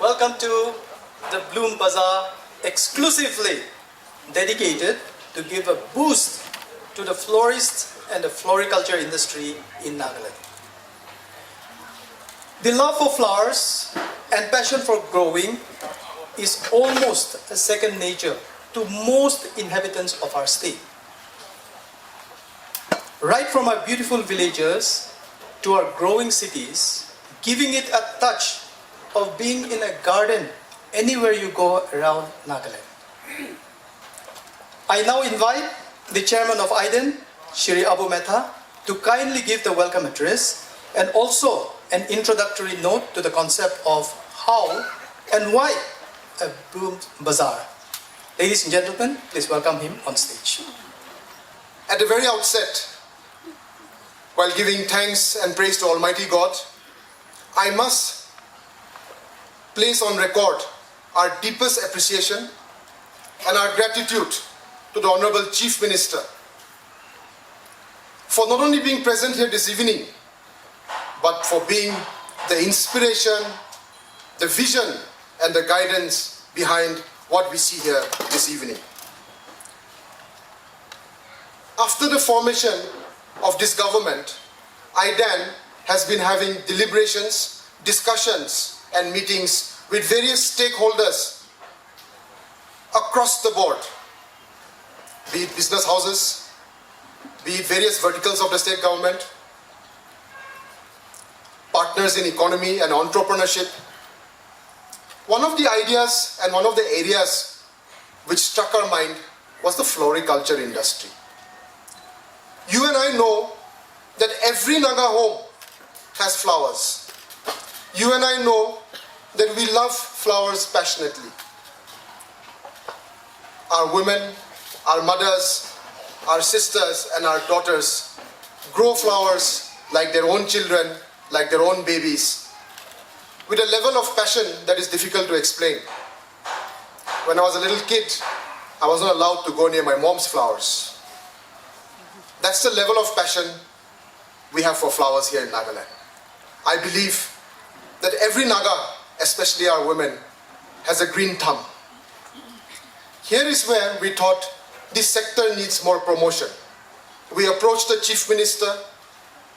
Welcome to the Bloom Bazaar, exclusively dedicated to give a boost to the florist and the floriculture industry in Nagaland. The love for flowers and passion for growing is almost a second nature to most inhabitants of our state. Right from our beautiful villages to our growing cities, giving it a touch of being in a garden anywhere you go around Nagaland. I now invite the chairman of IDEN, Shri Abu Mehta, to kindly give the welcome address and also an introductory note to the concept of how and why a Bloom Bazaar. Ladies and gentlemen, please welcome him on stage. At the very outset, while giving thanks and praise to Almighty God, I must place on record our deepest appreciation and our gratitude to the Honorable Chief Minister for not only being present here this evening, but for being the inspiration, the vision, and the guidance behind what we see here this evening. After the formation of this government, IDEN has been having deliberations, discussions, and meetings with various stakeholders across the board, be it business houses, be it various verticals of the state government, partners in economy and entrepreneurship. One of the ideas and one of the areas which struck our mind was the floriculture industry. You and I know that every Naga home has flowers. You and I know that we love flowers passionately. Our women, our mothers, our sisters and our daughters grow flowers like their own children, like their own babies, with a level of passion that is difficult to explain. When I was a little kid, I wasn't allowed to go near my mom's flowers. That's the level of passion we have for flowers here in Nagaland. I believe that every Naga, especially our women, has a green thumb. Here is where we thought this sector needs more promotion. We approached the Chief Minister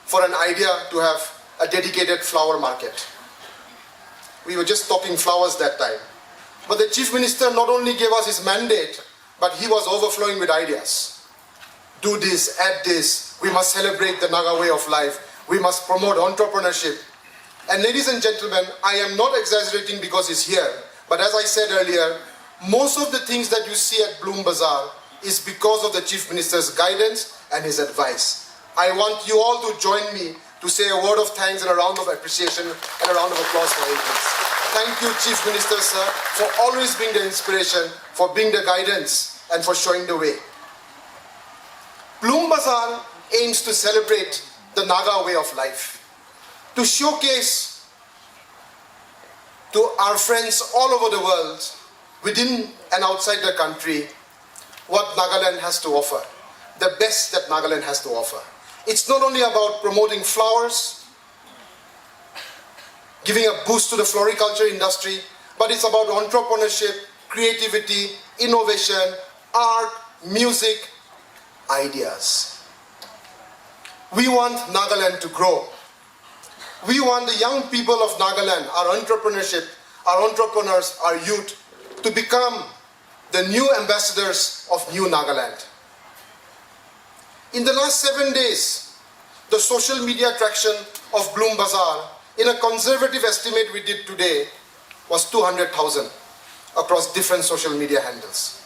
for an idea to have a dedicated flower market. We were just talking flowers that time. But the Chief Minister not only gave us his mandate, but he was overflowing with ideas. Do this, add this, we must celebrate the Naga way of life, we must promote entrepreneurship. And ladies and gentlemen, I am not exaggerating because he's here, but as I said earlier, most of the things that you see at Bloom Bazaar is because of the Chief Minister's guidance and his advice. I want you all to join me to say a word of thanks and a round of appreciation and a round of applause for him. Thank you, Chief Minister, sir, for always being the inspiration, for being the guidance, and for showing the way. Bloom Bazaar aims to celebrate the Naga way of life, to showcase to our friends all over the world, within and outside the country, what Nagaland has to offer, the best that Nagaland has to offer. It's not only about promoting flowers, giving a boost to the floriculture industry, but it's about entrepreneurship, creativity, innovation, art, music, ideas. We want Nagaland to grow. We want the young people of Nagaland, our entrepreneurship, our entrepreneurs, our youth, to become the new ambassadors of new Nagaland. In the last 7 days, the social media traction of Bloom Bazaar, in a conservative estimate we did today, was 200,000 across different social media handles.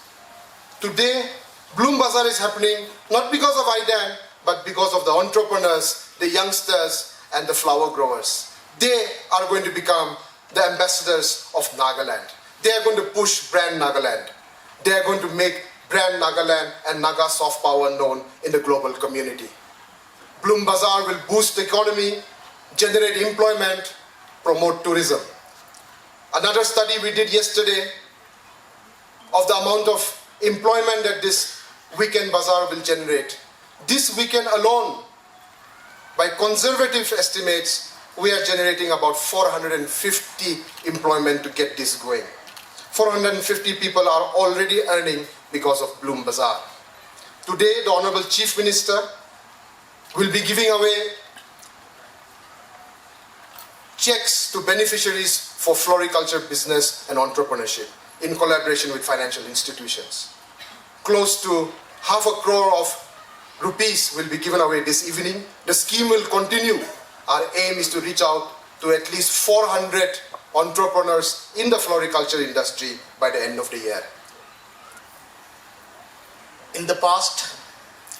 Today, Bloom Bazaar is happening not because of IDEN, but because of the entrepreneurs, the youngsters, and the flower growers. They are going to become the ambassadors of Nagaland. They are going to push brand Nagaland. They are going to make brand Nagaland and Naga soft power known in the global community. Bloom Bazaar will boost the economy, generate employment, promote tourism. Another study we did yesterday of the amount of employment that this weekend bazaar will generate. This weekend alone, by conservative estimates, we are generating about 450 employment to get this going. 450 people are already earning because of Bloom Bazaar. Today, the Honorable Chief Minister will be giving away cheques to beneficiaries for floriculture business and entrepreneurship in collaboration with financial institutions. Close to ₹500 crore of rupees will be given away this evening. The scheme will continue. Our aim is to reach out to at least 400 entrepreneurs in the floriculture industry by the end of the year. In the past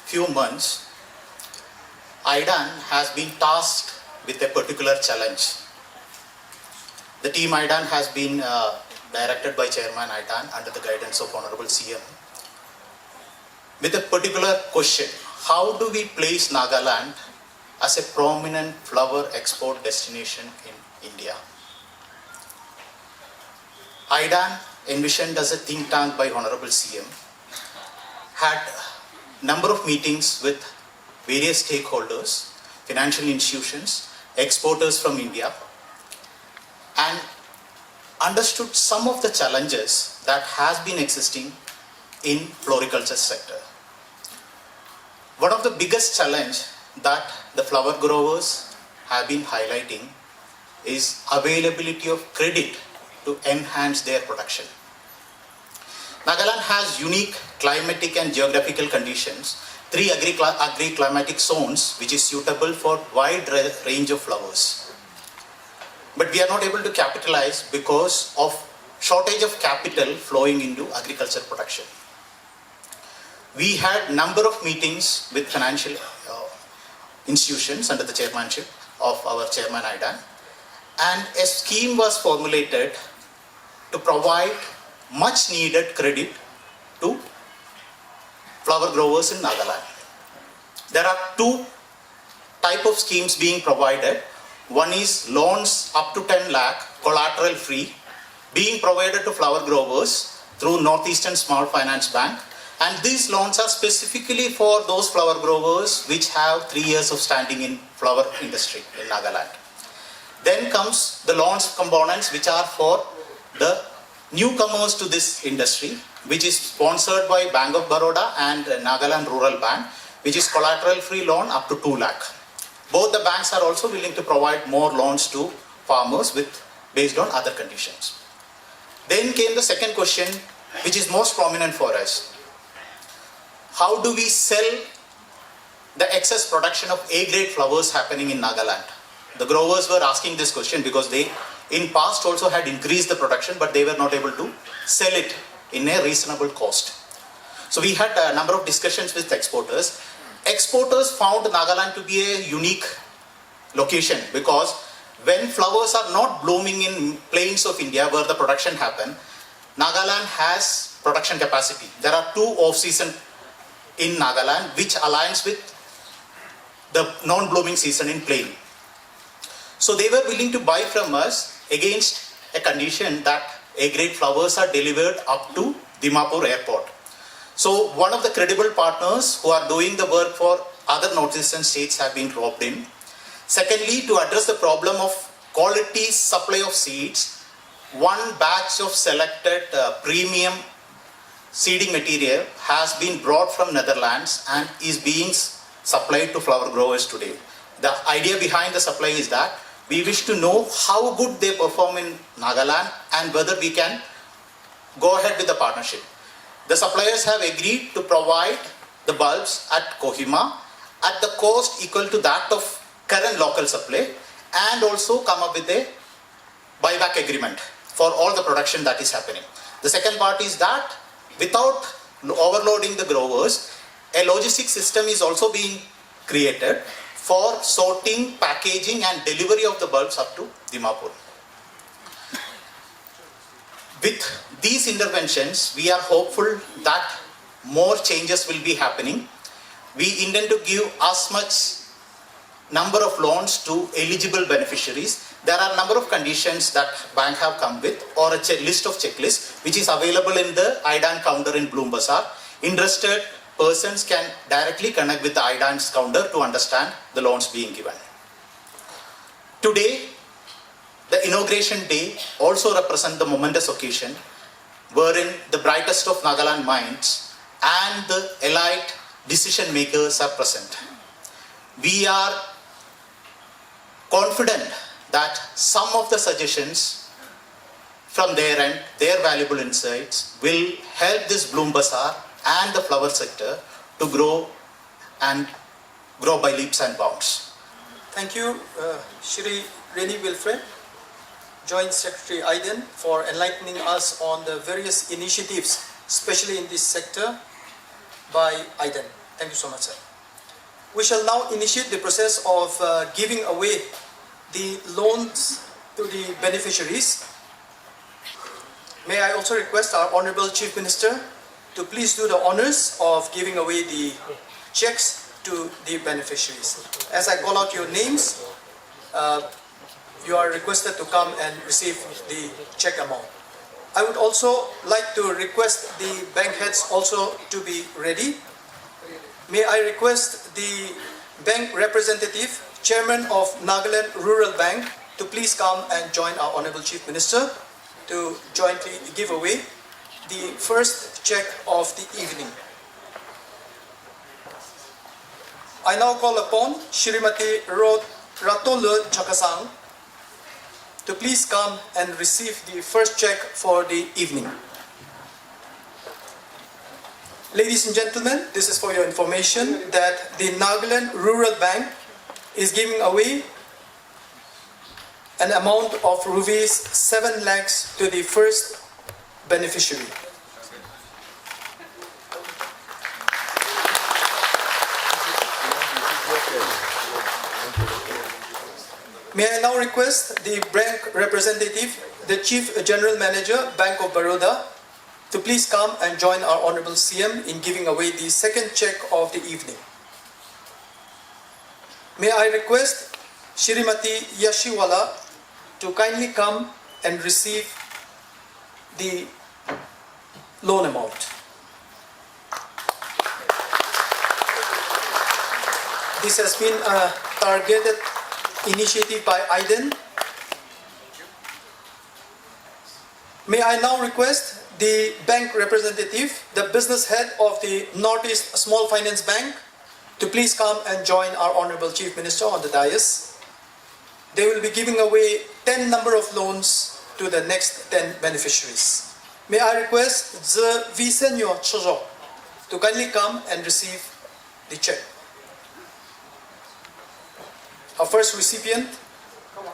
few months, IDAN has been tasked with a particular challenge. The team IDAN has been directed by Chairman IDAN under the guidance of Honorable CM with a particular question: how do we place Nagaland as a prominent flower export destination in India? IDAN, envisioned as a think tank by Honorable CM, had number of meetings with various stakeholders, financial institutions, exporters from India, and understood some of the challenges that has been existing in floriculture sector. One of the biggest challenge that the flower growers have been highlighting is availability of credit to enhance their production. Nagaland has unique climatic and geographical conditions, 3 agri-climatic zones which is suitable for wide range of flowers. But we are not able to capitalize because of shortage of capital flowing into agriculture production. We had number of meetings with financial institutions under the chairmanship of our Chairman IDAN, and a scheme was formulated to provide much needed credit to flower growers in Nagaland. There are 2 type of schemes being provided. One is loans up to 10 lakh, collateral free, being provided to flower growers through Northeastern Small Finance Bank. And these loans are specifically for those flower growers which have 3 years of standing in flower industry in Nagaland. Then comes the loans components which are for the newcomers to this industry, which is sponsored by Bank of Baroda and Nagaland Rural Bank, which is collateral free loan up to 2 lakh. Both the banks are also willing to provide more loans to farmers based on other conditions. Then came the second question, which is most prominent for us. How do we sell the excess production of A-grade flowers happening in Nagaland? The growers were asking this question because they in past also had increased the production, but they were not able to sell it in a reasonable cost. So we had a number of discussions with exporters. Exporters found Nagaland to be a unique location because when flowers are not blooming in plains of India where the production happen, Nagaland has production capacity. There are 2 off-season in Nagaland which aligns with the non-blooming season in plain. So they were willing to buy from us against a condition that A-grade flowers are delivered up to Dimapur airport. So one of the credible partners who are doing the work for other northeastern states have been roped in. Secondly, to address the problem of quality supply of seeds, one batch of selected premium seeding material has been brought from Netherlands and is being supplied to flower growers today. The idea behind the supply is that we wish to know how good they perform in Nagaland and whether we can go ahead with the partnership. The suppliers have agreed to provide the bulbs at Kohima at the cost equal to that of current local supply and also come up with a buyback agreement for all the production that is happening. The second part is that without overloading the growers, a logistic system is also being created for sorting, packaging and delivery of the bulbs up to Dimapur. With these interventions, we are hopeful that more changes will be happening. We intend to give as much number of loans to eligible beneficiaries. There are a number of conditions that bank have come with or a list of checklists which is available in the IDAN counter in Bloom Bazaar. Interested persons can directly connect with the IDAN's counter to understand the loans being given. Today, the inauguration day also represents the momentous occasion wherein the brightest of Nagaland minds and the elite decision makers are present. We are confident that some of the suggestions from their end, their valuable insights, will help this Bloom Bazaar and the flower sector to grow by leaps and bounds. Thank you, Shri Reni Wilfred, Joint Secretary Aiden, for enlightening us on the various initiatives, especially in this sector, by Aiden. Thank you so much, sir. We shall now initiate the process of giving away the loans to the beneficiaries. May I also request our Honorable Chief Minister to please do the honors of giving away the checks to the beneficiaries. As I call out your names, you are requested to come and receive the check amount. I would also like to request the bank heads also to be ready. May I request the bank representative, Chairman of Nagaland Rural Bank, to please come and join our Honorable Chief Minister to jointly give away the first check of the evening. I now call upon Shrimati Ratolu Chakasang to please come and receive the first check for the evening. Ladies and gentlemen, this is for your information that the Nagaland Rural Bank is giving away an amount of rupees 7 lakhs to the first beneficiary. May I now request the bank representative, the Chief General Manager, Bank of Baroda, to please come and join our Honorable CM in giving away the second check of the evening. May I request Shrimati Yashiwala to kindly come and receive the loan amount. This has been a targeted initiative by Aiden. May I now request the bank representative, the business head of the Northeast Small Finance Bank, to please come and join our Honorable Chief Minister on the dais. They will be giving away 10 number of loans to the next 10 beneficiaries. May I request the Visenyo Chozo to kindly come and receive the check. Our first recipient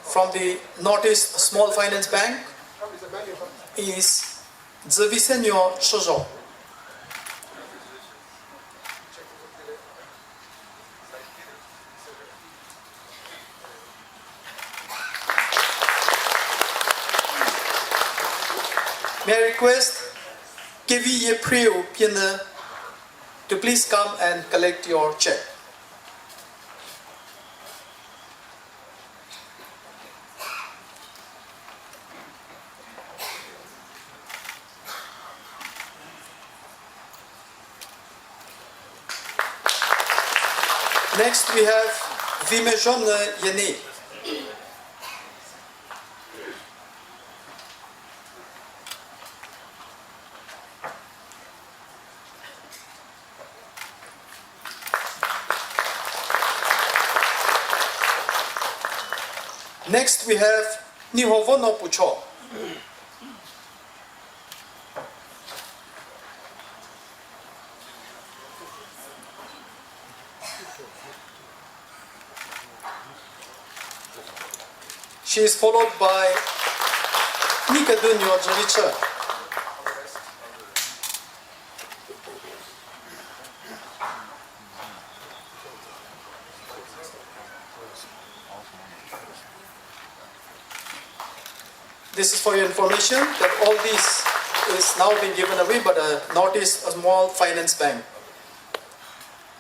from the Northeast Small Finance Bank is Zvisenyo Chozo. May I request Kevi Yeprio Piena to please come and collect your check. Next we have Vimejon Yene. Next we have Nihovono Pucho. She is followed by Nikadunyo Jolicha. This is for your information that all this is now being given away by the Northeast Small Finance Bank.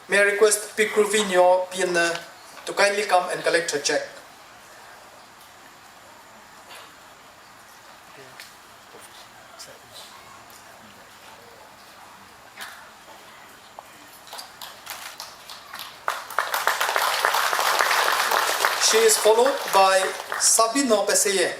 May I request Pikruvinyo Piena to kindly come and collect her check. She is followed by Sabino Peseye.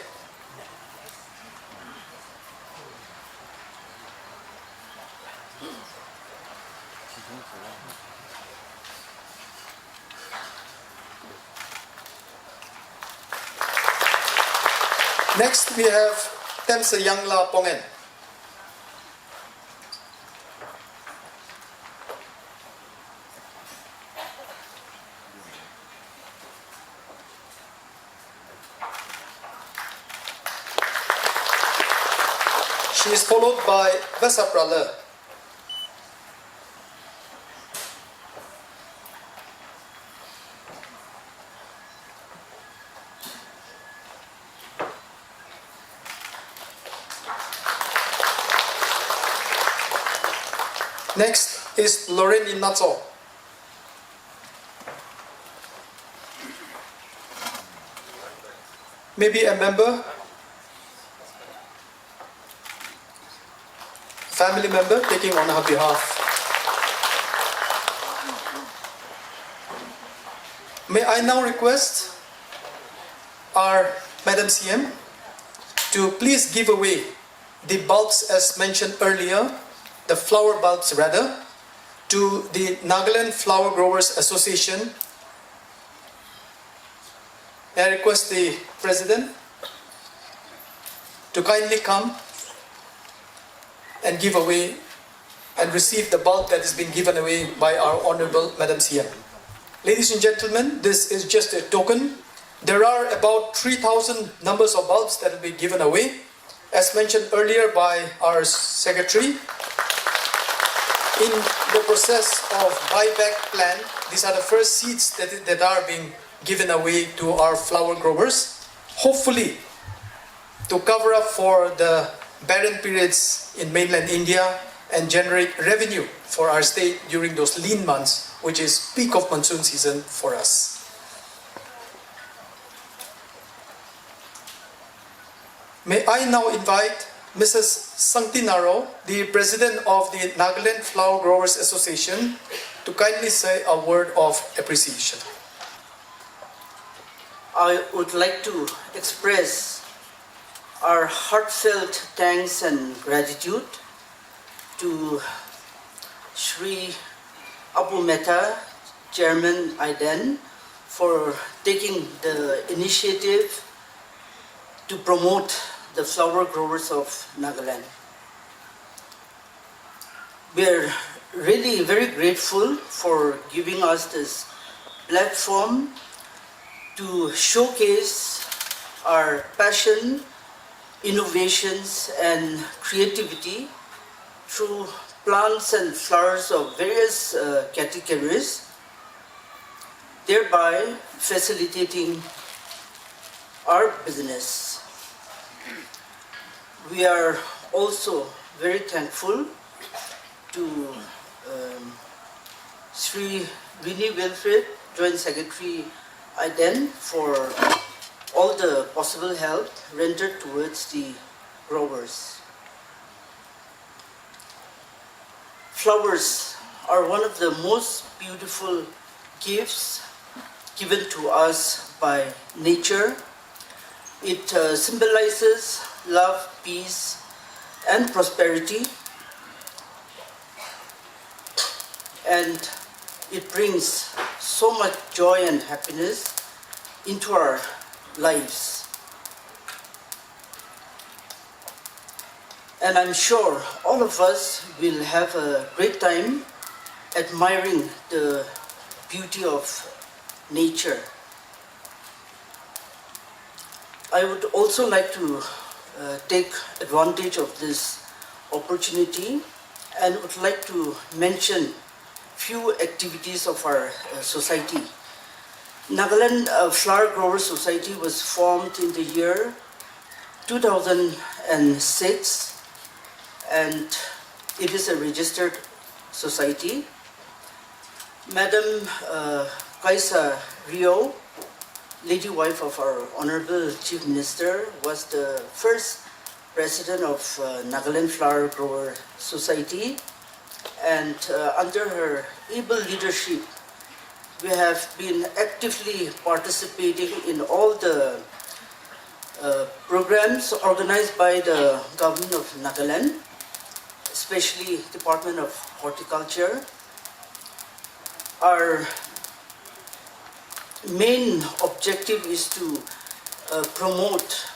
Next, we have Temse Yangla Pongen. She is followed by Vesaprala. Next is Lorraine Natso. Maybe a member, family member taking on her behalf. May I now request our Madam CM to please give away the bulbs as mentioned earlier, the flower bulbs rather, to the Nagaland Flower Growers Association. May I request the President to kindly come and give away and receive the bulb that has been given away by our Honorable Madam CM. Ladies and gentlemen, this is just a token. There are about 3,000 numbers of bulbs that will be given away. As mentioned earlier by our Secretary, in the process of buyback plan, these are the first seeds that are being given away to our flower growers, hopefully to cover up for the barren periods in mainland India and generate revenue for our state during those lean months, which is peak of monsoon season for us. May I now invite Mrs. Sangtinaro, the President of the Nagaland Flower Growers Association, to kindly say a word of appreciation. I would like to express our heartfelt thanks and gratitude to Shri Abu Mehta, Chairman IDEN, for taking the initiative to promote the flower growers of Nagaland. We are really very grateful for giving us this platform to showcase our passion, innovations and creativity through plants and flowers of various categories, thereby facilitating our business. We are also very thankful to Sri Winnie Wilfred, Joint Secretary IDEN, for all the possible help rendered towards the growers. Flowers are one of the most beautiful gifts given to us by nature. It symbolizes love, peace, and prosperity, and it brings so much joy and happiness into our lives. And I'm sure all of us will have a great time admiring the beauty of nature. I would also like to take advantage of this opportunity and would like to mention few activities of our society. Nagaland Flower Growers Society was formed in the year 2006, and it is a registered society. Madam Kaisa Rio, lady wife of our Honorable Chief Minister, was the first president of Nagaland Flower Grower Society, and under her able leadership, we have been actively participating in all the programs organized by the government of Nagaland, especially Department of Horticulture. Our main objective is to promote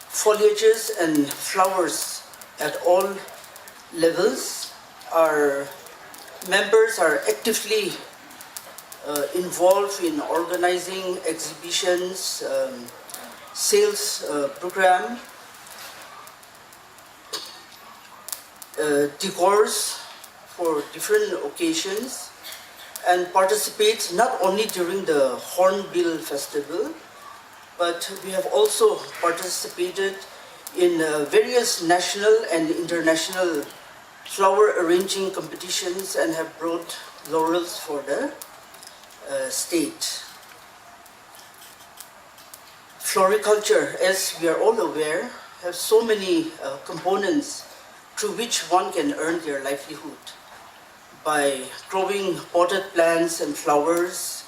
foliages and flowers at all levels. Our members are actively involved in organizing exhibitions, sales program, decors for different occasions, and participates not only during the Hornbill Festival, but we have also participated in various national and international flower arranging competitions and have brought laurels for the state. Floriculture, as we are all aware, has so many components through which one can earn their livelihood by growing potted plants and flowers,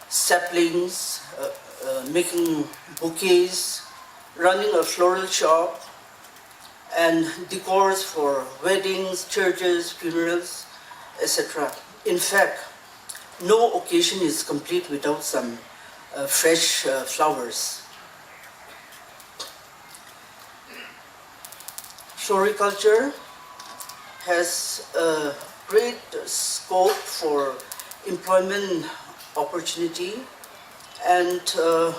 saplings, making bouquets, running a floral shop, and decors for weddings, churches, funerals, etc. In fact, no occasion is complete without some fresh flowers. Floriculture has a great scope for employment opportunity, and the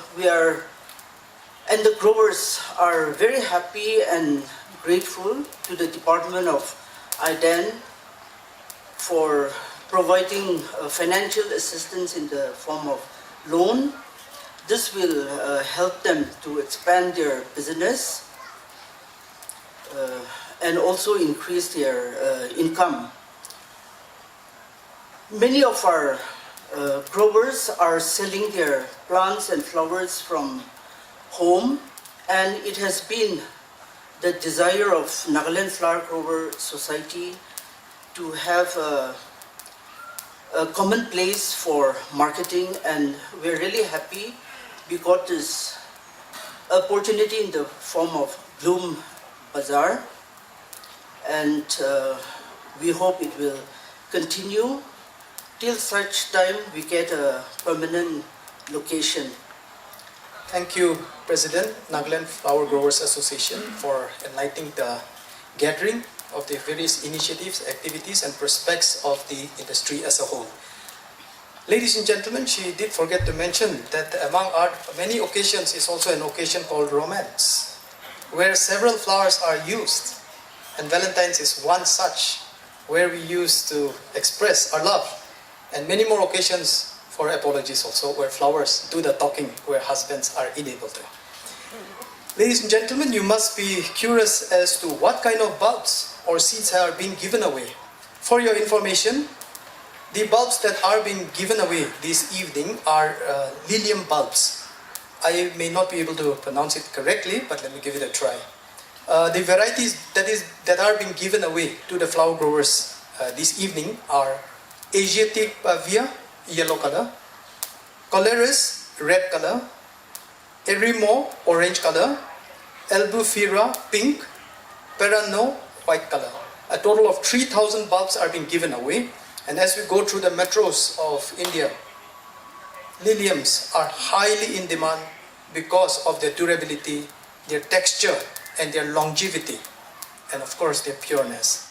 growers are very happy and grateful to the Department of IDAN for providing financial assistance in the form of loan. This will help them to expand their business and also increase their income. Many of our growers are selling their plants and flowers from home, and it has been the desire of Nagaland Flower Grower Society to have a common place for marketing, and we're really happy we got this opportunity in the form of Bloom Bazaar, and we hope it will continue till such time we get a permanent location. Thank you, President, Nagaland Flower Growers Association, for enlightening the gathering of the various initiatives, activities, and prospects of the industry as a whole. Ladies and gentlemen, she did forget to mention that among our many occasions is also an occasion called romance, where several flowers are used, and Valentine's is one such, where we use to express our love, and many more occasions for apologies also, where flowers do the talking, where husbands are unable to. Ladies and gentlemen, you must be curious as to what kind of bulbs or seeds are being given away. For your information, the bulbs that are being given away this evening are lilium bulbs. I may not be able to pronounce it correctly, but let me give it a try. The varieties that are being given away to the flower growers this evening are Asiatic Pavia, yellow color, Coleris, red color, Erimo, orange color, Albufera, pink, Perano, white color. A total of 3,000 bulbs are being given away, and as we go through the metros of India, liliums are highly in demand because of their durability, their texture, and their longevity, and of course their pureness.